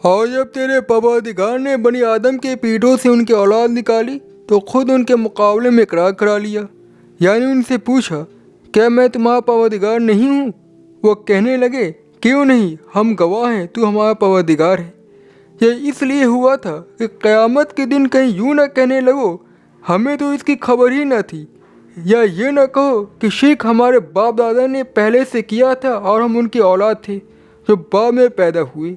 اور جب تیرے پروردگار نے بنی آدم کے پیٹوں سے ان کی اولاد نکالی تو خود ان کے مقابلے میں اقرار کرا لیا، یعنی ان سے پوچھا کیا میں تمہارا پروردگار نہیں ہوں؟ وہ کہنے لگے کیوں نہیں، ہم گواہ ہیں تو ہمارا پروردگار ہے۔ یہ اس لیے ہوا تھا کہ قیامت کے دن کہیں یوں نہ کہنے لگو ہمیں تو اس کی خبر ہی نہ تھی، یا یہ نہ کہو کہ شرک ہمارے باپ دادا نے پہلے سے کیا تھا اور ہم ان کی اولاد تھے جو بعد میں پیدا ہوئے۔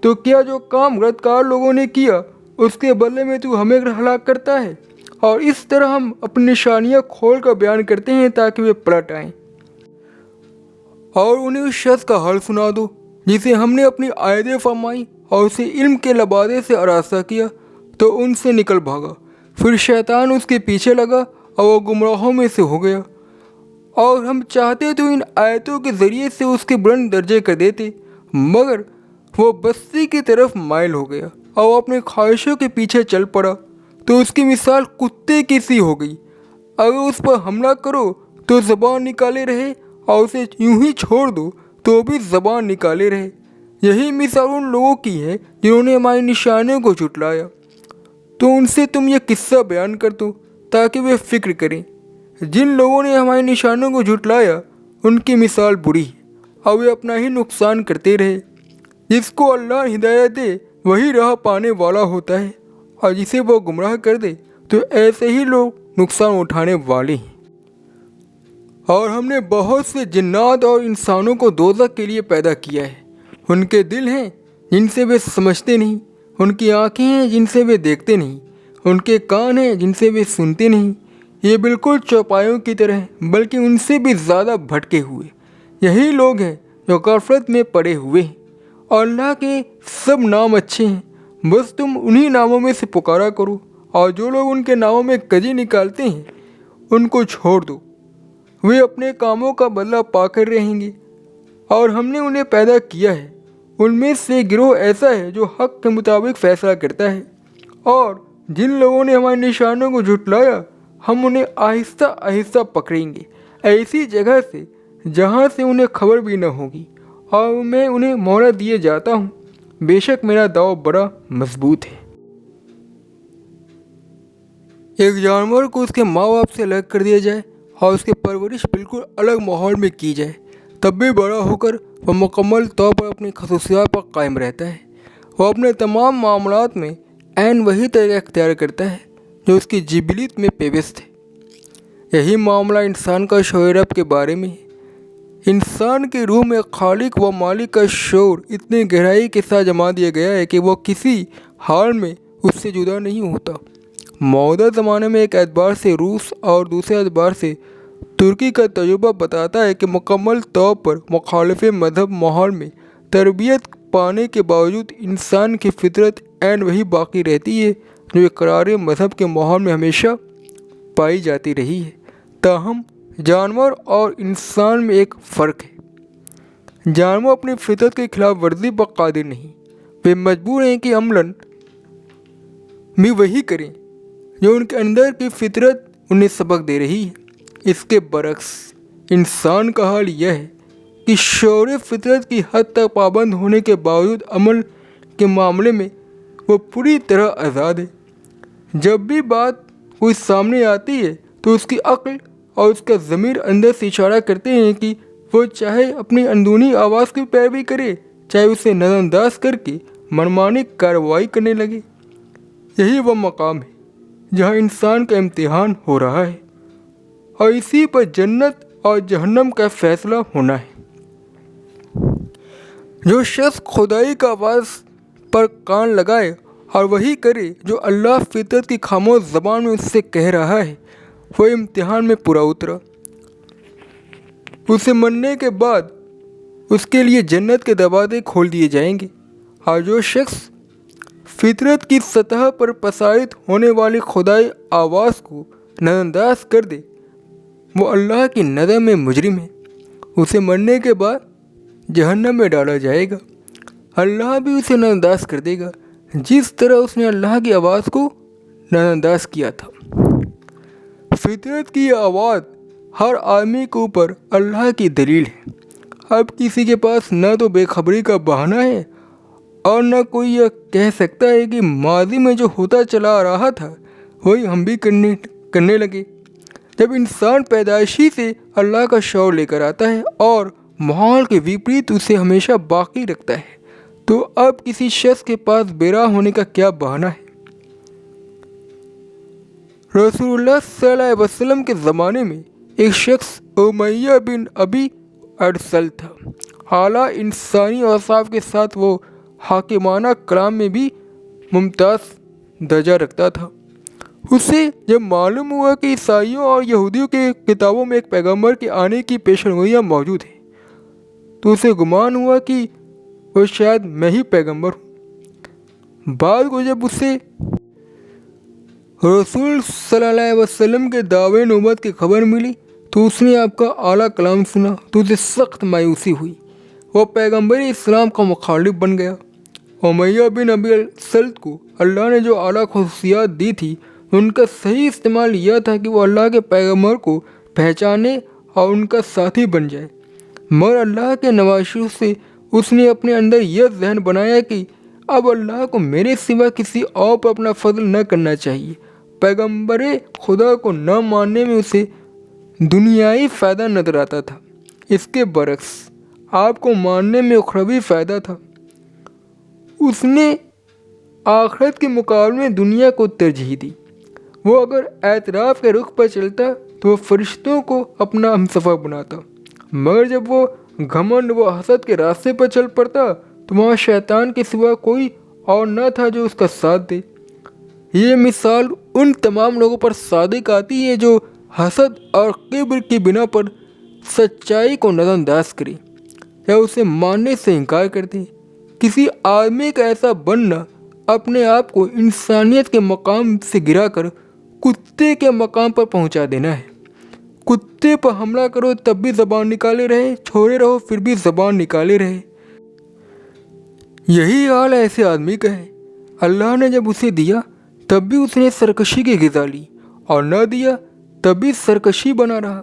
تو کیا جو کام بدکار لوگوں نے کیا اس کے بدلے میں تو ہمیں ہلاک کرتا ہے؟ اور اس طرح ہم اپنی نشانیاں کھول کر بیان کرتے ہیں تاکہ وہ پلٹ آئیں۔ اور انہیں اس شخص کا حال سنا دو جسے ہم نے اپنی آیتیں فرمائی اور اسے علم کے لبادے سے آراستہ کیا تو ان سے نکل بھاگا، پھر شیطان اس کے پیچھے لگا اور وہ گمراہوں میں سے ہو گیا۔ اور ہم چاہتے تو ان آیتوں کے ذریعے سے اس کے بلند درجے کر دیتے، مگر وہ بستی کی طرف مائل ہو گیا اور وہ اپنی خواہشوں کے پیچھے چل پڑا، تو اس کی مثال کتے کی سی ہو گئی۔ اگر اس پر حملہ کرو تو زبان نکالے رہے اور اسے یوں ہی چھوڑ دو تو بھی زبان نکالے رہے۔ یہی مثال ان لوگوں کی ہے جنہوں نے ہماری نشانیوں کو جھٹلایا۔ تو ان سے تم یہ قصہ بیان کر دو تاکہ وہ فکر کریں۔ جن لوگوں نے ہماری نشانیوں کو جھٹلایا ان کی مثال بری ہے اور وہ اپنا ہی نقصان کرتے رہے۔ جس کو اللہ ہدایت دے وہی راہ پانے والا ہوتا ہے، اور جسے وہ گمراہ کر دے تو ایسے ہی لوگ نقصان اٹھانے والے ہیں۔ اور ہم نے بہت سے جنات اور انسانوں کو دوزخ کے لیے پیدا کیا ہے۔ ان کے دل ہیں جن سے وہ سمجھتے نہیں، ان کی آنکھیں ہیں جن سے وہ دیکھتے نہیں، ان کے کان ہیں جن سے وہ سنتے نہیں۔ یہ بالکل چوپایوں کی طرح ہیں بلکہ ان سے بھی زیادہ بھٹکے ہوئے۔ یہی لوگ ہیں جو غفلت میں پڑے ہوئے ہیں۔ اور اللہ کے سب نام اچھے ہیں، بس تم انہی ناموں میں سے پکارا کرو، اور جو لوگ ان کے ناموں میں کجی نکالتے ہیں ان کو چھوڑ دو، وہ اپنے کاموں کا بدلہ پا کر رہیں گے۔ اور ہم نے انہیں پیدا کیا ہے، ان میں سے گروہ ایسا ہے جو حق کے مطابق فیصلہ کرتا ہے، اور جن لوگوں نے ہماری نشانوں کو جھٹلایا ہم انہیں آہستہ آہستہ پکڑیں گے، ایسی جگہ سے جہاں سے انہیں خبر بھی نہ ہوگی، اور میں انہیں مہلت دیے جاتا ہوں، بے شک میرا داؤ بڑا مضبوط ہے۔ ایک جانور کو اس کے ماں باپ سے الگ کر دیا جائے اور اس کی پرورش بالکل الگ ماحول میں کی جائے، تب بھی بڑا ہو کر وہ مکمل طور پر اپنی خصوصیات پر قائم رہتا ہے۔ وہ اپنے تمام معاملات میں عین وہی طریقہ اختیار کرتا ہے جو اس کی جبلیت میں پیوست ہے۔ یہی معاملہ انسان کا شعور رب کے بارے میں ہے۔ انسان کی روح میں خالق و مالک کا شعور اتنی گہرائی کے ساتھ جما دیا گیا ہے کہ وہ کسی حال میں اس سے جدا نہیں ہوتا۔ موجودہ زمانے میں ایک اعتبار سے روس اور دوسرے اعتبار سے ترکی کا تجربہ بتاتا ہے کہ مکمل طور پر مخالف مذہب ماحول میں تربیت پانے کے باوجود انسان کی فطرت عین وہی باقی رہتی ہے جو اقرار مذہب کے ماحول میں ہمیشہ پائی جاتی رہی ہے۔ تاہم جانور اور انسان میں ایک فرق ہے۔ جانور اپنی فطرت کی خلاف ورزی پر قادر نہیں، وہ مجبور ہیں کہ عملاً بھی وہی کریں جو ان کے اندر کی فطرت انہیں سبق دے رہی ہے۔ اس کے برعکس انسان کا حال یہ ہے کہ شعور فطرت کی حد تک پابند ہونے کے باوجود عمل کے معاملے میں وہ پوری طرح آزاد ہے۔ جب بھی بات کوئی سامنے آتی ہے تو اس کی عقل اور اس کا ضمیر اندر سے اشارہ کرتے ہیں کہ وہ چاہے اپنی اندرونی آواز کی پیروی کرے، چاہے اسے نظر انداز کر کے منمانی کارروائی کرنے لگے۔ یہی وہ مقام ہے جہاں انسان کا امتحان ہو رہا ہے، اور اسی پر جنت اور جہنم کا فیصلہ ہونا ہے۔ جو شخص خدائی کا آواز پر کان لگائے اور وہی کرے جو اللہ فطرت کی خاموش زبان میں اس سے کہہ رہا ہے، وہ امتحان میں پورا اترا۔ اسے مننے کے بعد اس کے لیے جنت کے دروازے کھول دیے جائیں گے، اور جو شخص فطرت کی سطح پر پسائد ہونے والی خدائی آواز کو نظر انداز کر دے وہ اللہ کی نظر میں مجرم ہے۔ اسے مرنے کے بعد جہنم میں ڈالا جائے گا۔ اللہ بھی اسے نظر انداز کر دے گا جس طرح اس نے اللہ کی آواز کو نظر انداز کیا تھا۔ فطرت کی یہ آواز ہر آدمی کے اوپر اللہ کی دلیل ہے۔ اب کسی کے پاس نہ تو بے خبری کا بہانہ ہے اور نہ کوئی یہ کہہ سکتا ہے کہ ماضی میں جو ہوتا چلا آ رہا تھا وہی ہم بھی کرنے لگے۔ جب انسان پیدائشی سے اللہ کا شعور لے کر آتا ہے اور ماحول کے وپریت اسے ہمیشہ باقی رکھتا ہے تو اب کسی شخص کے پاس بیراہ ہونے کا کیا بہانہ ہے؟ رسول اللہ صلی اللہ علیہ وسلم کے زمانے میں ایک شخص امیہ بن ابی ارسل تھا۔ اعلیٰ انسانی اوصاف کے ساتھ وہ حاکمانہ کلام میں بھی ممتاز درجہ رکھتا تھا۔ اسے جب معلوم ہوا کہ عیسائیوں اور یہودیوں کے کتابوں میں ایک پیغمبر کے آنے کی پیشنگوئیاں موجود ہیں تو اسے گمان ہوا کہ وہ شاید میں ہی پیغمبر ہوں۔ بعد کو جب اسے رسول صلی اللہ علیہ وسلم کے دعوے نبوت کی خبر ملی تو اس نے آپ کا اعلیٰ کلام سنا تو اسے سخت مایوسی ہوئی۔ وہ پیغمبر اسلام کا مخالف بن گیا۔ امیہ بن ابی سلط کو اللہ نے جو اعلیٰ خصوصیات دی تھی ان کا صحیح استعمال یہ تھا کہ وہ اللہ کے پیغمبر کو پہچانے اور ان کا ساتھی بن جائے، مگر اللہ کے نوازشوں سے اس نے اپنے اندر یہ ذہن بنایا کہ اب اللہ کو میرے سوا کسی اور پر اپنا فضل نہ کرنا چاہیے۔ پیغمبر خدا کو نہ ماننے میں اسے دنیائی فائدہ نظر آتا تھا، اس کے برعکس آپ کو ماننے میں اخروی فائدہ تھا۔ اس نے آخرت کے مقابلے میں دنیا کو ترجیح دی۔ وہ اگر اعتراف کے رخ پر چلتا تو وہ فرشتوں کو اپنا ہمسفر بناتا، مگر جب وہ گھمنڈ و حسد کے راستے پر چل پڑتا تو وہاں شیطان کے سوا کوئی اور نہ تھا جو اس کا ساتھ دے۔ یہ مثال ان تمام لوگوں پر صادق آتی ہے جو حسد اور کبر کی بنا پر سچائی کو نظر انداز کرے یا اسے ماننے سے انکار کرتے۔ کسی آدمی کا ایسا بننا اپنے آپ کو انسانیت کے مقام سے گرا کر کتے کے مقام پر پہنچا دینا ہے۔ کتے پر حملہ کرو تب بھی زبان نکالے رہے، چھوڑے رہو پھر بھی زبان نکالے رہے۔ یہی حال ایسے آدمی کا ہے۔ اللہ نے جب اسے دیا تب بھی اس نے سرکشی کی غذا لی اور نہ دیا تب بھی سرکشی بنا رہا۔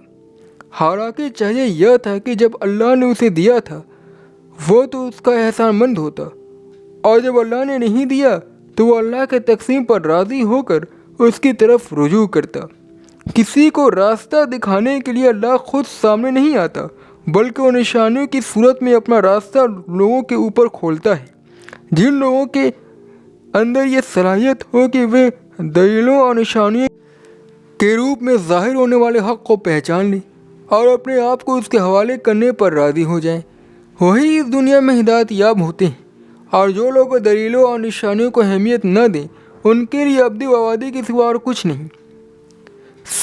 حالانکہ چاہیے یہ تھا کہ جب اللہ نے اسے دیا تھا وہ تو اس کا احسان مند ہوتا، اور جب اللہ نے نہیں دیا تو وہ اللہ کے تقسیم پر راضی ہو کر اس کی طرف رجوع کرتا۔ کسی کو راستہ دکھانے کے لیے اللہ خود سامنے نہیں آتا بلکہ وہ نشانیوں کی صورت میں اپنا راستہ لوگوں کے اوپر کھولتا ہے۔ جن لوگوں کے اندر یہ صلاحیت ہو کہ وہ دلیلوں اور نشانیوں کے روپ میں ظاہر ہونے والے حق کو پہچان لیں اور اپنے آپ کو اس کے حوالے کرنے پر راضی ہو جائیں، وہی اس دنیا میں ہدایت یاب ہوتے ہیں۔ اور جو لوگ دلیلوں اور نشانیوں کو اہمیت نہ دیں ان کے لیے ابدی و آبادی کے سوا اور کچھ نہیں۔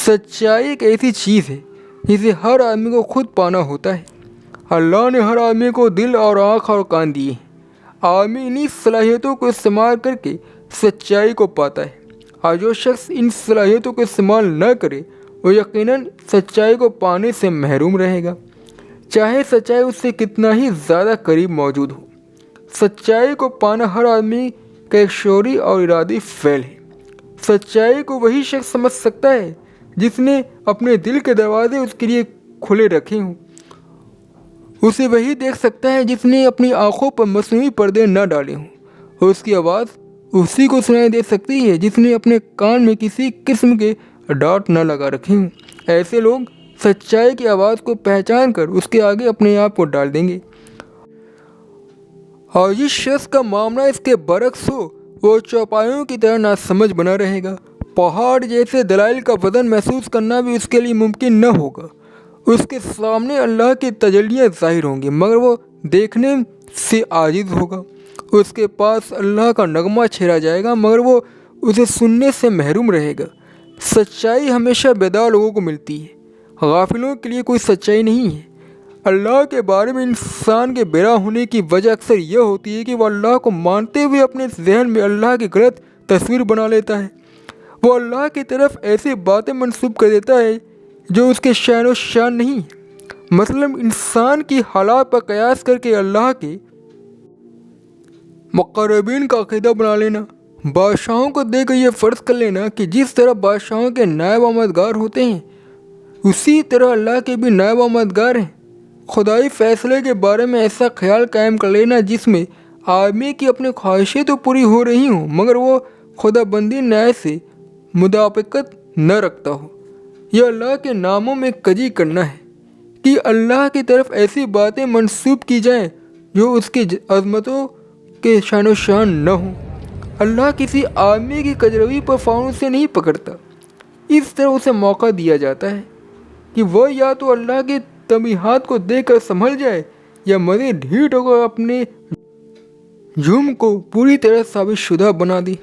سچائی ایک ایسی چیز ہے جسے ہر آدمی کو خود پانا ہوتا ہے۔ اللہ نے ہر آدمی کو دل اور آنکھ اور کان دیے ہیں۔ آدمی انہی صلاحیتوں کو استعمال کر کے سچائی کو پاتا ہے، اور جو شخص ان صلاحیتوں کو استعمال نہ کرے وہ یقیناً سچائی کو پانے سے محروم رہے گا، چاہے سچائی اس سے کتنا ہی زیادہ قریب موجود ہو۔ سچائی کو پانا ہر آدمی کا ایک شعوری اور ارادی فعل ہے۔ سچائی کو وہی شخص سمجھ سکتا ہے جس نے اپنے دل کے دروازے اس کے لیے کھلے رکھے ہوں۔ اسے وہی دیکھ سکتا ہے جس نے اپنی آنکھوں پر مصنوعی پردے نہ ڈالے ہوں، اور اس کی آواز اسی کو سنائی دے سکتی ہے جس نے اپنے کان میں کسی قسم کے ڈاٹ نہ لگا رکھے ہوں۔ ایسے لوگ سچائی کی آواز کو پہچان کر اس کے آگے اپنے آپ کو ڈال دیں گے، اور جس شخص کا معاملہ اس کے برعکس ہو وہ چوپایوں کی طرح ناسمجھ بنا رہے گا۔ پہاڑ جیسے دلائل کا وزن محسوس کرنا بھی اس کے لیے ممکن نہ ہوگا۔ اس کے سامنے اللہ کی تجلیاں ظاہر ہوں گی مگر وہ دیکھنے سے عاجز ہوگا۔ اس کے پاس اللہ کا نغمہ چھیڑا جائے گا مگر وہ اسے سننے سے محروم رہے گا۔ سچائی ہمیشہ بیدار لوگوں کو ملتی ہے، غافلوں کے لیے کوئی سچائی نہیں ہے۔ اللہ کے بارے میں انسان کے بیرا ہونے کی وجہ اکثر یہ ہوتی ہے کہ وہ اللہ کو مانتے ہوئے اپنے ذہن میں اللہ کی غلط تصویر بنا لیتا ہے۔ وہ اللہ کی طرف ایسی باتیں منسوب کر دیتا ہے جو اس کے شأن و شان نہیں ہے۔ مثلاً انسان کی حالات پر قیاس کر کے اللہ کے مقربین کا عقیدہ بنا لینا، بادشاہوں کو دیکھ کر یہ فرض کر لینا کہ جس طرح بادشاہوں کے نائب و مددگار ہوتے ہیں اسی طرح اللہ کے بھی نائب و مددگار ہیں۔ خدائی فیصلے کے بارے میں ایسا خیال قائم کر لینا جس میں آدمی کی اپنی خواہشیں تو پوری ہو رہی ہوں مگر وہ خدا بندی نیائے سے مطابقت نہ رکھتا ہو۔ یہ اللہ کے ناموں میں کجی کرنا ہے کہ اللہ کی طرف ایسی باتیں منسوب کی جائیں جو اس کی عظمتوں کے شان و شان نہ ہوں۔ اللہ کسی آدمی کی کجروی پر فانوس سے نہیں پکڑتا۔ اس طرح اسے موقع دیا جاتا ہے کہ وہ یا تو اللہ کے تنبیہات کو دیکھ کر سنبھل جائے یا مزید ڈھیٹ ہو کر اپنے جرم کو پوری طرح ثابت شدہ بنا دی۔